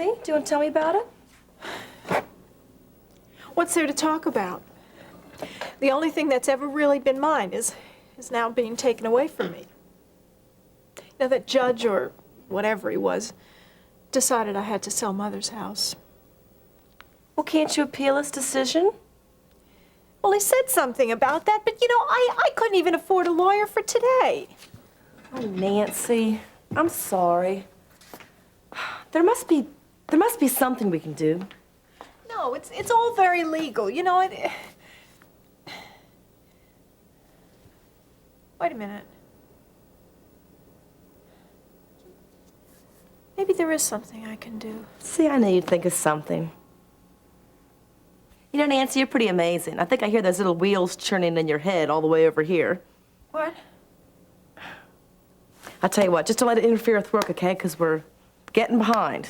Nancy? Do you want to tell me about it? What's there to talk about? The only thing that's ever really been mine is now being taken away from me. Now, that judge, or whatever he was, decided I had to sell Mother's house. Well, can't you appeal his decision? Well, he said something about that, but, you know, I couldn't even afford a lawyer for today. Oh, Nancy, I'm sorry. There must be something we can do. No, it's all very legal, you know. Wait a minute. Maybe there is something I can do. See, I knew you'd think of something. You know, Nancy, you're pretty amazing. I think I hear those little wheels churning in your head all the way over here. What? I'll tell you what, just don't let it interfere with work, okay? Because we're getting behind.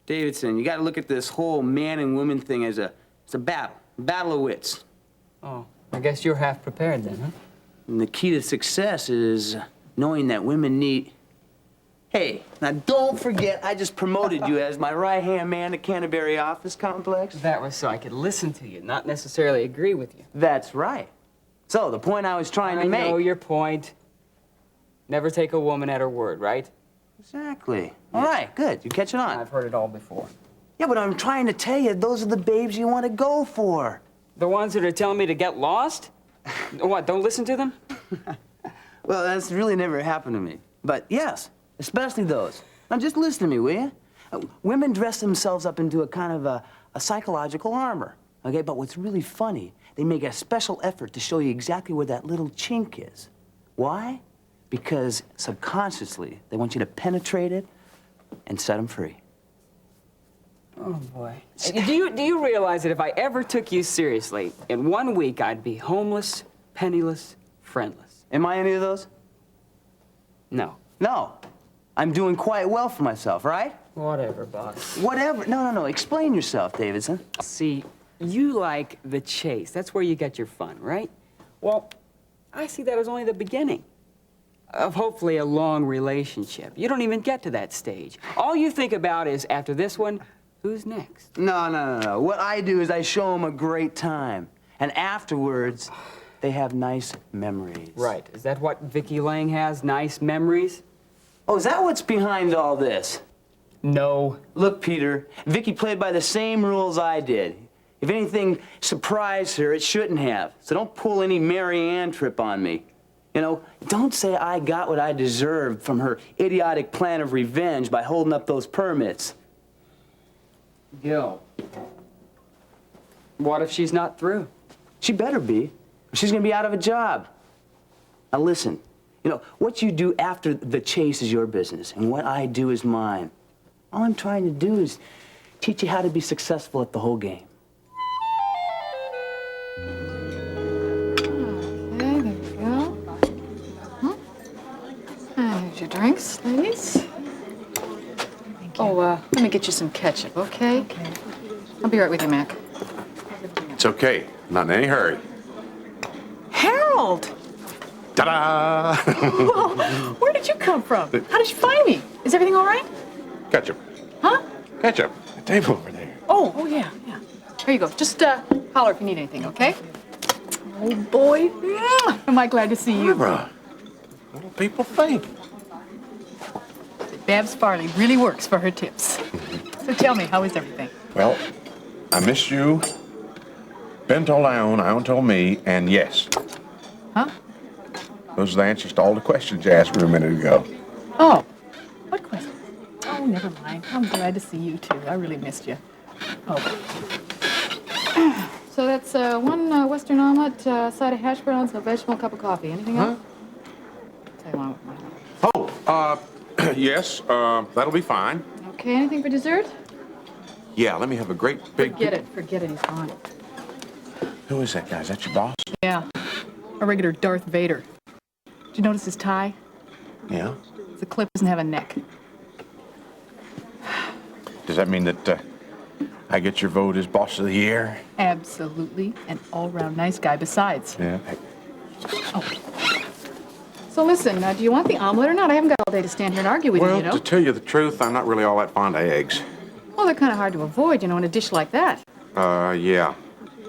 Davidson, you got to look at this whole man and woman thing as a battle of wits. Oh, I guess you're half prepared then, huh? And the key to success is knowing that women need... Hey, now don't forget I just promoted you as my right-hand man at Canterbury Office Complex. That was so I could listen to you, not necessarily agree with you. That's right. So, the point I was trying to make... I know your point. Never take a woman at her word, right? Exactly. All right, good. You're catching on. I've heard it all before. Yeah, but I'm trying to tell you, those are the babes you want to go for. The ones that are telling me to get lost? What, don't listen to them? Well, that's really never happened to me. But yes, especially those. Now, just listen to me, will you? Women dress themselves up into a kind of a psychological armor, okay? But what's really funny, they make a special effort to show you exactly where that little chink is. Why? Because subconsciously, they want you to penetrate it and set them free. Oh, boy. Do you realize that if I ever took you seriously, in 1 week I'd be homeless, penniless, friendless? Am I any of those? No. No. I'm doing quite well for myself, right? Whatever, boss. Whatever. No. Explain yourself, Davidson. See, you like the chase. That's where you get your fun, right? Well, I see that as only the beginning of hopefully a long relationship. You don't even get to that stage. All you think about is, after this one, who's next? No. What I do is I show them a great time. And afterwards, they have nice memories. Right. Is that what Vicki Lang has? Nice memories? Oh, is that what's behind all this? No. Look, Peter, Vicki played by the same rules I did. If anything surprised her, it shouldn't have. So don't pull any Mary Ann trip on me. You know, don't say I got what I deserved from her idiotic plan of revenge by holding up those permits. Gil, what if she's not through? She better be. She's gonna be out of a job. Now listen, you know, what you do after the chase is your business, and what I do is mine. All I'm trying to do is teach you how to be successful at the whole game. Okay, there you go. There's your drinks, ladies. Thank you. Oh, let me get you some ketchup, okay? Okay. I'll be right with you, Mac. It's okay. Not in any hurry. Harold! Ta-da! Well, where did you come from? How did you find me? Is everything all right? Ketchup. Huh? Ketchup. The table over there. Oh, yeah. Here you go. Just holler if you need anything, okay? Oh, boy. Am I glad to see you. Barbara, what do people think? Babs Farley really works for her tips. So tell me, how is everything? Well, I miss you, Ben told Ione told me, and yes. Huh? Those are the answers to all the questions you asked me a minute ago. Oh, what question? Oh, never mind. I'm glad to see you, too. I really missed you. Oh. So that's one Western omelet, side of hash browns, a vegetable, cup of coffee. Anything else? Say along with mine. Oh, yes, that'll be fine. Okay, anything for dessert? Yeah, let me have a great big... Forget it, he's gone. Who is that guy? Is that your boss? Yeah, a regular Darth Vader. Did you notice his tie? Yeah. The clip doesn't have a neck. Does that mean that I get your vote as boss of the year? Absolutely, an all-round nice guy besides. Yeah. So listen, do you want the omelet or not? I haven't got all day to stand here and argue with you, Well, you know? to tell you the truth, I'm not really all that fond of eggs. Well, they're kind of hard to avoid, you know, in a dish like that. Yeah.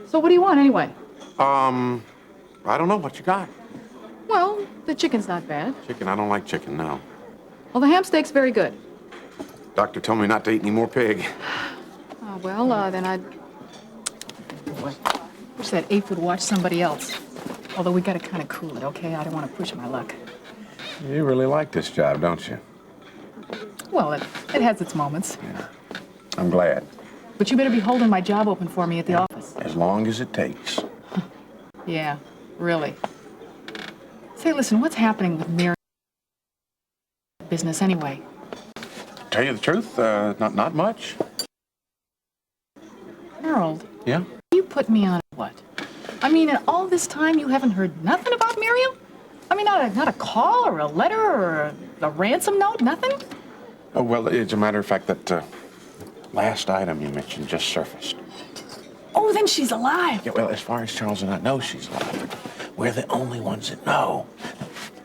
So what do you want anyway? I don't know what you got. Well, the chicken's not bad. Chicken, I don't like chicken, no. Well, the ham steak's very good. Doctor told me not to eat any more pig. Oh, well, then I'd... Wish that ape would watch somebody else. Although we gotta kind of cool it, okay? I don't want to push my luck. You really like this job, don't you? Well, it has its moments. Yeah. I'm glad. But you better be holding my job open for me at the office. As long as it takes. Yeah, really. Say, listen, what's happening with Mary business anyway? Tell you the truth, not much. Harold, Yeah? you put me on what? I mean, in all this time, you haven't heard nothing about Miriam? I mean, not a call or a letter or a ransom note, nothing? Oh, well, it's a matter of fact that last item you mentioned just surfaced. Oh, then she's alive. Yeah, well, as far as Charles and I know, she's alive. But we're the only ones that know.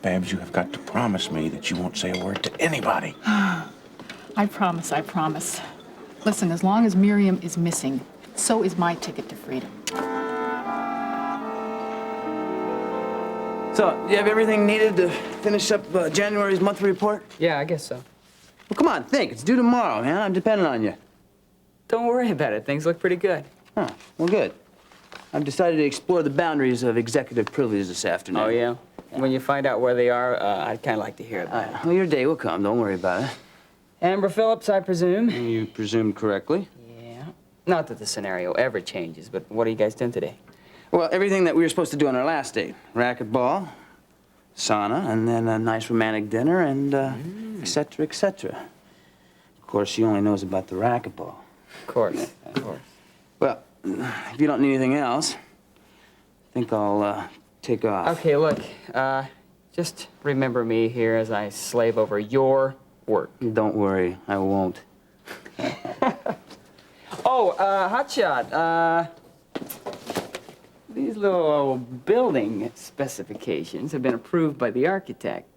Babs, you have got to promise me that you won't say a word to anybody. I promise, I promise. Listen, as long as Miriam is missing, so is my ticket to freedom. So, you have everything needed to finish up January's monthly report? Yeah, I guess so. Well, come on, think. It's due tomorrow, man. I'm depending on you. Don't worry about it. Things look pretty good. Huh. Well, good. I've decided to explore the boundaries of executive privilege this afternoon. Oh, yeah? When you find out where they are, I'd kind of like to hear about it. Well, your day will come. Don't worry about it. Amber Phillips, I presume? You presumed correctly. Yeah. Not that the scenario ever changes, but what are you guys doing today? Well, everything that we were supposed to do on our last date. Racquetball, sauna, and then a nice romantic dinner, and et cetera, et cetera. Of course, she only knows about the racquetball. Of course, of course. Well, if you don't need anything else, I think I'll take off. Okay, look, just remember me here as I slave over your work. Don't worry, I won't. Oh, Hotshot, these little building specifications have been approved by the architect.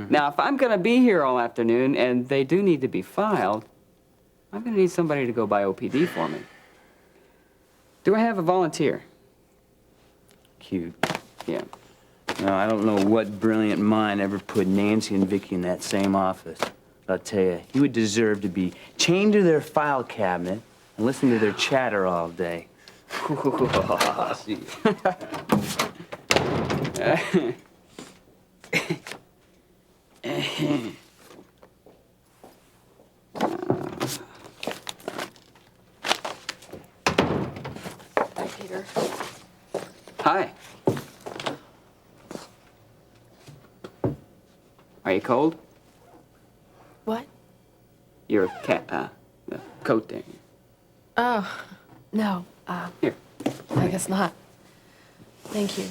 Now, if I'm gonna be here all afternoon, and they do need to be filed, I'm gonna need somebody to go by OPD for me. Do I have a volunteer? Cute. Yeah. No, I don't know what brilliant mind ever put Nancy and Vicky in that same office. But I'll tell you, you would deserve to be chained to their file cabinet and listen to their chatter all day. See. Hi, Peter. Hi. Are you cold? What? Your the coat there. Oh, no. Here. I guess not. Thank you.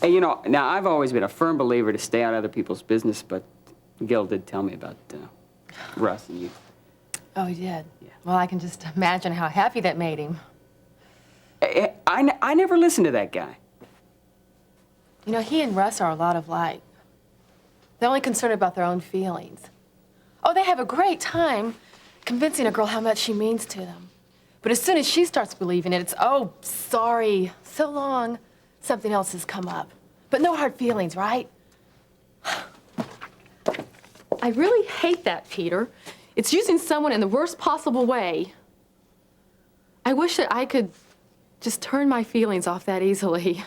Hey, you know, now I've always been a firm believer to stay out of other people's business, but Gil did tell me about Russ and you. Oh, you did? Yeah. Well, I can just imagine how happy that made him. I never listened to that guy. You know, he and Russ are a lot alike. They're only concerned about their own feelings. Oh, they have a great time convincing a girl how much she means to them. But as soon as she starts believing it, it's, oh, sorry, so long, something else has come up. But no hard feelings, right? I really hate that, Peter. It's using someone in the worst possible way. I wish that I could just turn my feelings off that easily.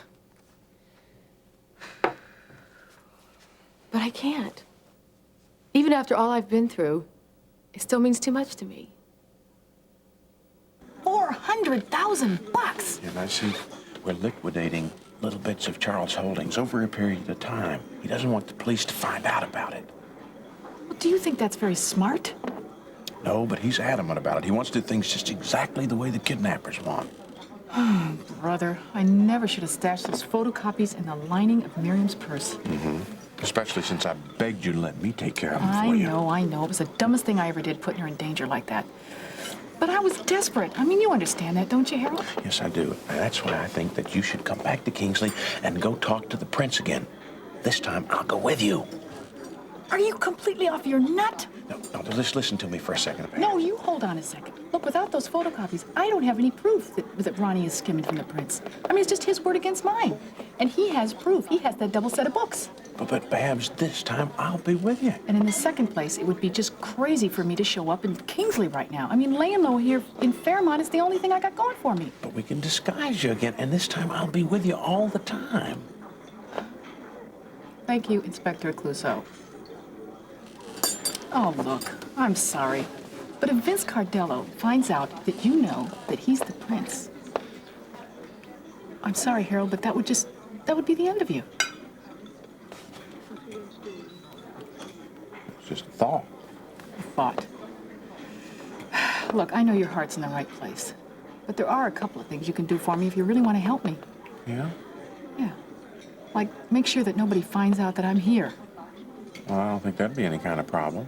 But I can't. Even after all I've been through, it still means too much to me. $400,000. And I see we're liquidating little bits of Charles' holdings over a period of time. He doesn't want the police to find out about it. Well, do you think that's very smart? No, but he's adamant about it. He wants to do things just exactly the way the kidnappers want. Brother, I never should have stashed those photocopies in the lining of Miriam's purse. Especially since I begged you to let me take care of them for you. I know. It was the dumbest thing I ever did, putting her in danger like that. But I was desperate. I mean, you understand that, don't you, Harold? Yes, I do. And that's why I think that you should come back to Kingsley and go talk to the prince again. This time, I'll go with you. Are you completely off your nut? No, just listen to me for a second. No, you hold on a second. Look, without those photocopies, I don't have any proof that Ronnie is skimming from the prince. I mean, it's just his word against mine. And he has proof. He has that double set of books. But Babs, this time I'll be with you. And in the second place, it would be just crazy for me to show up in Kingsley right now. I mean, laying low here in Fairmont is the only thing I got going for me. But we can disguise you again, and this time I'll be with you all the time. Thank you, Inspector Clouseau. Oh, look, I'm sorry. But if Vince Cardello finds out that you know that he's the prince, I'm sorry, Harold, but that would be the end of you. It's just a thought. A thought. Look, I know your heart's in the right place, but there are a couple of things you can do for me if you really want to help me. Yeah? Yeah. Like, make sure that nobody finds out that I'm here. Well, I don't think that'd be any kind of problem.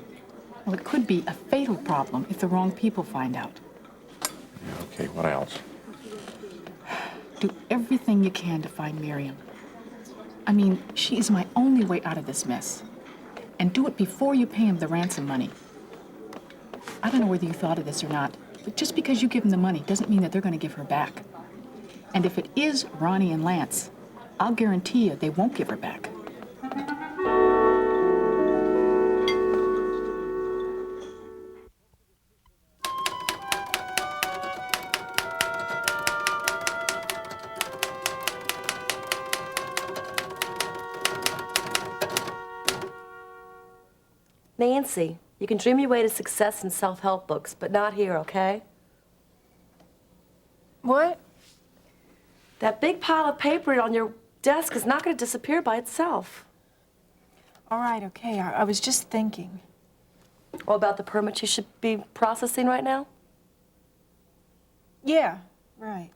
Well, it could be a fatal problem if the wrong people find out. Yeah, okay, what else? Do everything you can to find Miriam. I mean, she is my only way out of this mess. And do it before you pay him the ransom money. I don't know whether you thought of this or not, but just because you give them the money doesn't mean that they're going to give her back. And if it is Ronnie and Lance, I'll guarantee you they won't give her back. Nancy, you can dream your way to success in self-help books, but not here, okay? What? That big pile of paper on your desk is not going to disappear by itself. All right, okay. I was just thinking. Or about the permits you should be processing right now? Yeah, right.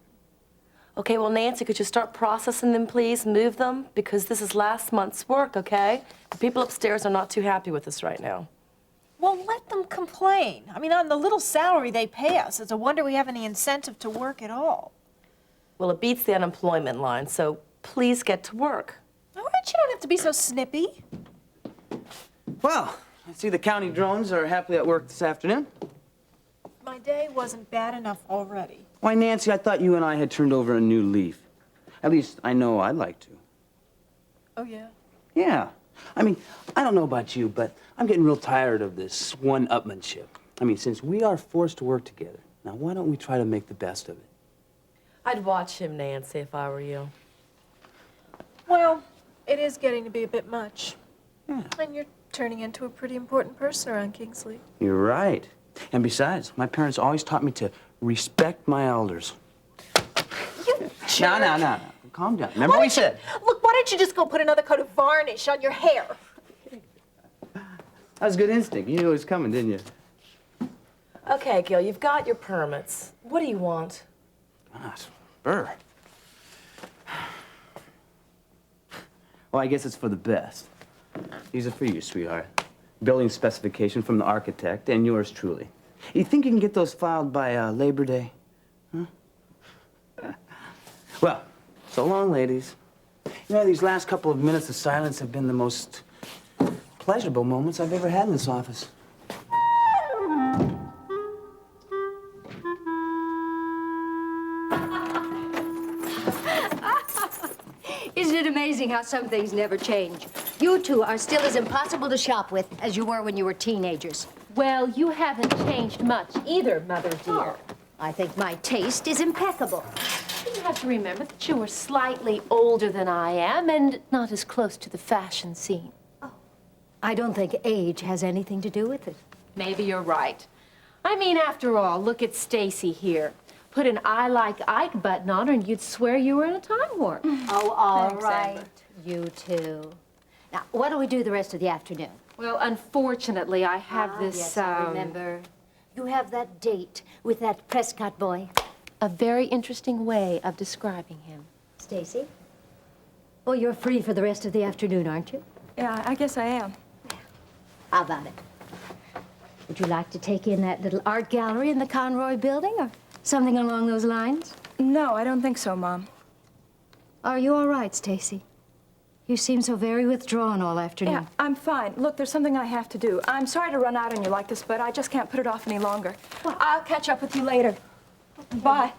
Okay, well, Nancy, could you start processing them, please? Move them, because this is last month's work, okay? The people upstairs are not too happy with us right now. Well, let them complain. I mean, on the little salary they pay us, it's a wonder we have any incentive to work at all. Well, it beats the unemployment line, so please get to work. All right, you don't have to be so snippy. Well, I see the county drones are happily at work this afternoon. My day wasn't bad enough already. Why, Nancy, I thought you and I had turned over a new leaf. At least, I know I'd like to. Oh, yeah? Yeah. I mean, I don't know about you, but I'm getting real tired of this one-upmanship. I mean, since we are forced to work together, now why don't we try to make the best of it? I'd watch him, Nancy, if I were you. Well, it is getting to be a bit much. Yeah. And you're turning into a pretty important person around Kingsley. You're right. And besides, my parents always taught me to respect my elders. You jerk. No. Calm down. Remember what we said. Look, why don't you just go put another coat of varnish on your hair? That was good instinct. You knew it was coming, didn't you? Okay, Gil, you've got your permits. What do you want? Burr. Well, I guess it's for the best. These are for you, sweetheart. Building specification from the architect and yours truly. You think you can get those filed by Labor Day? Huh? Well, so long, ladies. You know, these last couple of minutes of silence have been the most pleasurable moments I've ever had in this office. Isn't it amazing how some things never change? You two are still as impossible to shop with as you were when you were teenagers. Well, you haven't changed much either, Mother dear. I think my taste is impeccable. You have to remember that you are slightly older than I am and not as close to the fashion scene. I don't think age has anything to do with it. Maybe you're right. I mean, after all, look at Stacy here. Put an I like Ike button on her and you'd swear you were in a time warp. Oh, all Thanks, right. Amber. You too. Now, what do we do the rest of the afternoon? Well, unfortunately, I have this, Yes, I remember. You have that date with that Prescott boy. a very interesting way of describing him. Stacy? Well, you're free for the rest of the afternoon, aren't you? Yeah, I guess I am. How about it? Would you like to take in that little art gallery in the Conroy building or something along those lines? No, I don't think so, Mom. Are you all right, Stacy? You seem so very withdrawn all afternoon. Yeah, I'm fine. Look, there's something I have to do. I'm sorry to run out on you like this, but I just can't put it off any longer. I'll catch up with you later. Bye.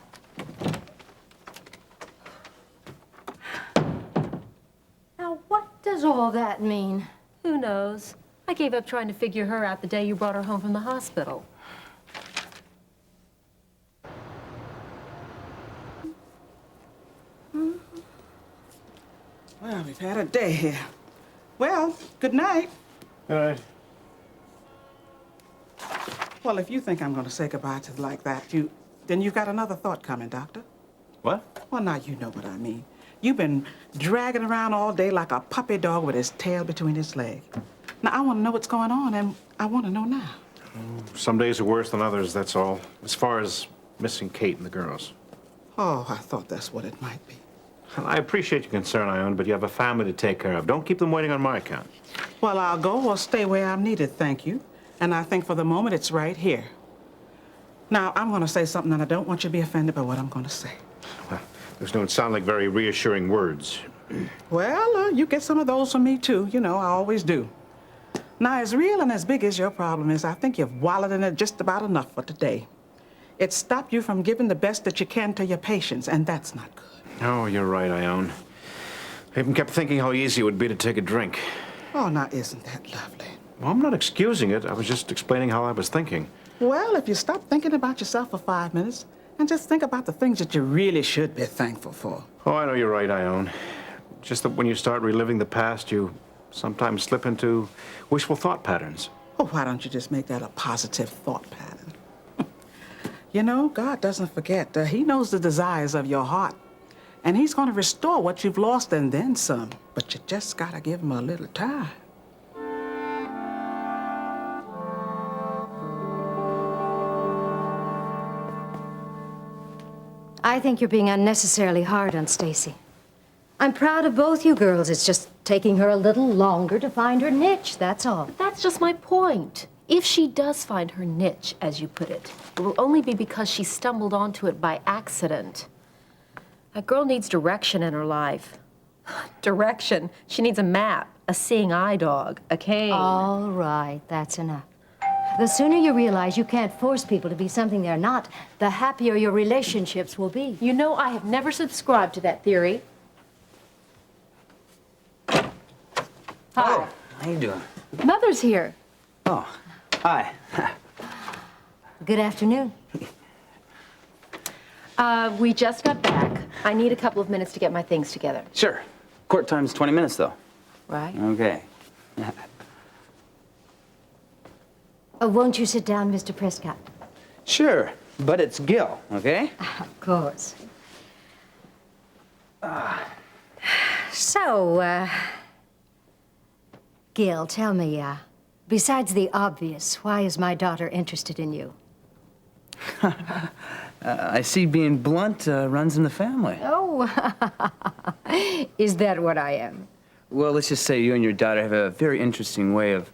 Now, what does all that mean? Who knows? I gave up trying to figure her out the day you brought her home from the hospital. Well, we've had a day here. Well, good night. All right. Well, if you think I'm going to say goodbye to like that, then you've got another thought coming, Doctor. What? Well, now you know what I mean. You've been dragging around all day like a puppy dog with his tail between his legs. Now, I want to know what's going on, and I want to know now. Some days are worse than others, that's all. As far as missing Kate and the girls. Oh, I thought that's what it might be. Well, I appreciate your concern, Ione, but you have a family to take care of. Don't keep them waiting on my account. Well, I'll go or stay where I'm needed, thank you. And I think for the moment it's right here. Now, I'm going to say something, and I don't want you to be offended by what I'm going to say. Well, those don't sound like very reassuring words. Well, you get some of those from me, too. You know, I always do. Now, as real and as big as your problem is, I think you've wallowed in it just about enough for today. It stopped you from giving the best that you can to your patients, and that's not good. Oh, you're right, Ione. I even kept thinking how easy it would be to take a drink. Oh, now, isn't that lovely? Well, I'm not excusing it. I was just explaining how I was thinking. Well, if you stop thinking about yourself for 5 minutes and just think about the things that you really should be thankful for. Oh, I know you're right, Ione. Just that when you start reliving the past, you sometimes slip into wishful thought patterns. Oh, why don't you just make that a positive thought pattern? You know, God doesn't forget. He knows the desires of your heart. And he's going to restore what you've lost and then some. But you just got to give him a little time. I think you're being unnecessarily hard on Stacy. I'm proud of both you girls. It's just taking her a little longer to find her niche, that's all. But that's just my point. If she does find her niche, as you put it will only be because she stumbled onto it by accident. That girl needs direction in her life. Direction. She needs a map, a seeing eye dog, a cane. All right, that's enough. The sooner you realize you can't force people to be something they're not, the happier your relationships will be. You know, I have never subscribed to that theory. Hi. Oh, how you doing? Mother's here. Oh, hi. Good afternoon. We just got back. I need a couple of minutes to get my things together. Sure. Court time's 20 minutes, though. Right? Okay. Won't you sit down, Mr. Prescott? Sure, but it's Gil, okay? Of course. So, Gil, tell me, besides the obvious, why is my daughter interested in you? I see being blunt runs in the family. Oh, is that what I am? Well, let's just say you and your daughter have a very interesting way of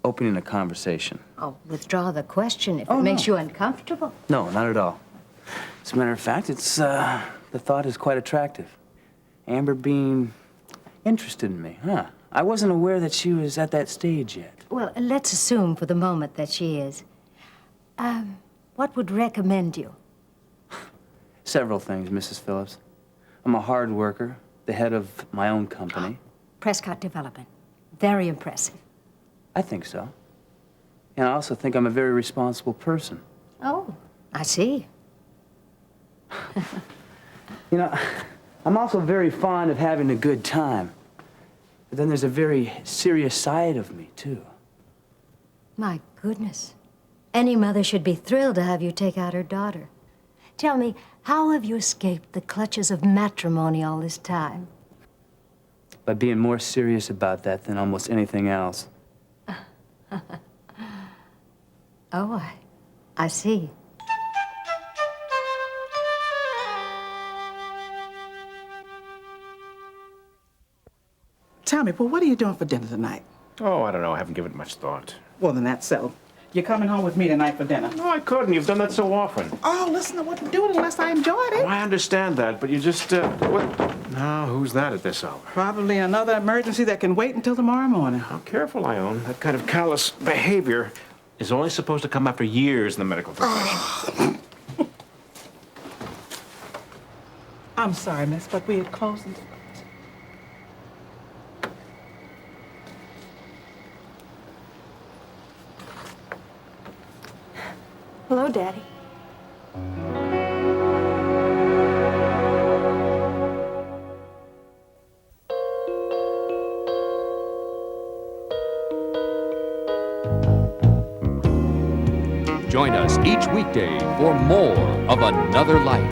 opening a conversation. I'll withdraw the question if Oh, it makes no. you uncomfortable. No, not at all. As a matter of fact, it's, the thought is quite attractive. Amber being interested in me, huh? I wasn't aware that she was at that stage yet. Well, let's assume for the moment that she is. What would recommend you? Several things, Mrs. Phillips. I'm a hard worker, the head of my own company. Prescott Development. Very impressive. I think so. And I also think I'm a very responsible person. Oh, I see. You know, I'm also very fond of having a good time. But then there's a very serious side of me, too. My goodness. Any mother should be thrilled to have you take out her daughter. Tell me, how have you escaped the clutches of matrimony all this time? By being more serious about that than almost anything else. Oh, I see. Tell me, well, what are you doing for dinner tonight? Oh, I don't know. I haven't given it much thought. Well, then that's settled. You're coming home with me tonight for dinner. No, I couldn't. You've done that so often. Oh, listen, I wouldn't do it unless I enjoyed it. Oh, I understand that, but you just, what? Now, who's that at this hour? Probably another emergency that can wait until tomorrow morning. How careful, Ione. That kind of callous behavior is only supposed to come after years in the medical profession. I'm sorry, miss, but we had closed. Hello, Daddy. Join us each weekday for more of Another Life.